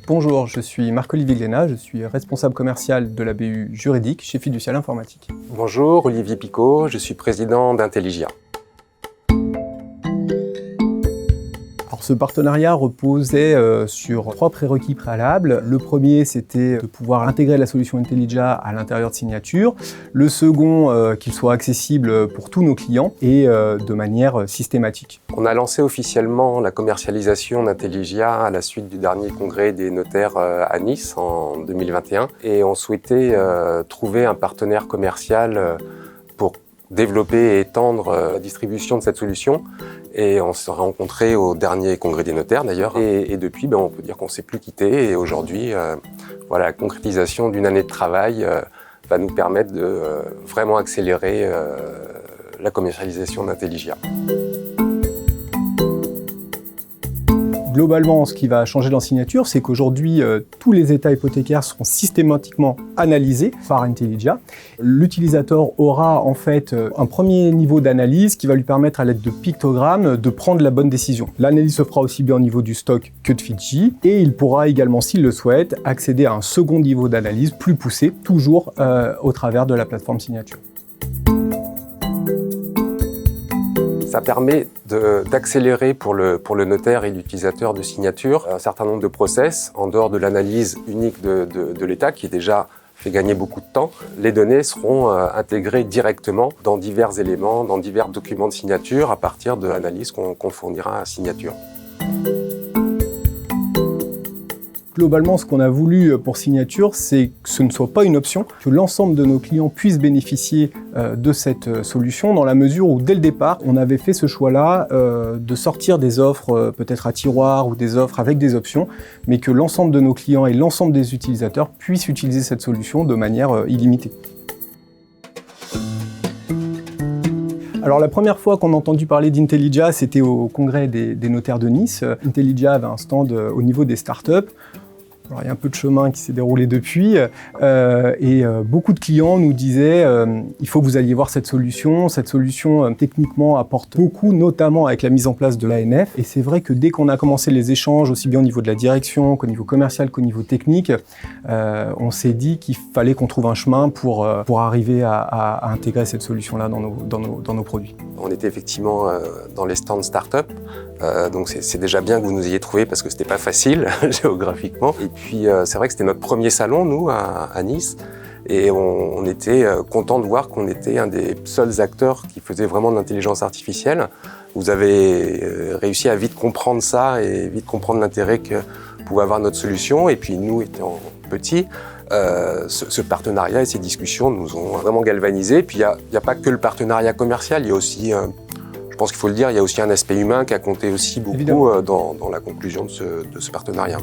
Bonjour, je suis Marc-Olivier Glénat, je suis responsable commercial de la BU juridique chez Fiducial Informatique. Bonjour, Olivier Picot, je suis président d'Intelligia. Alors, ce partenariat reposait sur 3 prérequis préalables. Le premier, c'était de pouvoir intégrer la solution Intelligia à l'intérieur de Signature. Le second, qu'il soit accessible pour tous nos clients et de manière systématique. On a lancé officiellement la commercialisation d'Intelligia à la suite du dernier congrès des notaires à Nice en 2021 et on souhaitait trouver un partenaire commercial pour développer et étendre la distribution de cette solution. Et on s'est rencontrés au dernier congrès des notaires d'ailleurs. Et depuis, on peut dire qu'on ne s'est plus quitté. Et aujourd'hui, la concrétisation d'une année de travail va nous permettre de vraiment accélérer la commercialisation d'Intelligia. Globalement, ce qui va changer dans Signature, c'est qu'aujourd'hui, tous les états hypothécaires seront systématiquement analysés par Intelligia. L'utilisateur aura en fait un premier niveau d'analyse qui va lui permettre à l'aide de pictogrammes de prendre la bonne décision. L'analyse se fera aussi bien au niveau du stock que de Fidji et il pourra également, s'il le souhaite, accéder à un second niveau d'analyse plus poussé, toujours au travers de la plateforme Signature. Ça permet d'accélérer pour le notaire et l'utilisateur de Signature un certain nombre de process en dehors de l'analyse unique de l'État qui déjà fait gagner beaucoup de temps. Les données seront intégrées directement dans divers éléments, dans divers documents de signature à partir de l'analyse qu'on fournira à Signature. Globalement, ce qu'on a voulu pour Signature, c'est que ce ne soit pas une option, que l'ensemble de nos clients puissent bénéficier de cette solution dans la mesure où, dès le départ, on avait fait ce choix-là de sortir des offres peut-être à tiroir ou des offres avec des options, mais que l'ensemble de nos clients et l'ensemble des utilisateurs puissent utiliser cette solution de manière illimitée. Alors la première fois qu'on a entendu parler d'Intelligia, c'était au congrès des notaires de Nice. Intelligia avait un stand au niveau des startups. Alors, il y a un peu de chemin qui s'est déroulé depuis et beaucoup de clients nous disaient il faut que vous alliez voir cette solution. Cette solution techniquement apporte beaucoup, notamment avec la mise en place de l'ANF. Et c'est vrai que dès qu'on a commencé les échanges, aussi bien au niveau de la direction qu'au niveau commercial qu'au niveau technique, on s'est dit qu'il fallait qu'on trouve un chemin pour arriver à intégrer cette solution-là dans nos produits. On était effectivement dans les stands start-up, donc c'est déjà bien que vous nous ayez trouvé parce que c'était pas facile géographiquement. Et puis c'est vrai que c'était notre premier salon, nous, à Nice, et on était content de voir qu'on était un des seuls acteurs qui faisait vraiment de l'intelligence artificielle. Vous avez réussi à vite comprendre ça et vite comprendre l'intérêt que pouvait avoir notre solution. Et puis nous, étant petits, ce partenariat et ces discussions nous ont vraiment galvanisés. Puis il n'y a pas que le partenariat commercial, il y a aussi, je pense qu'il faut le dire, il y a aussi un aspect humain qui a compté aussi beaucoup dans la conclusion de ce partenariat.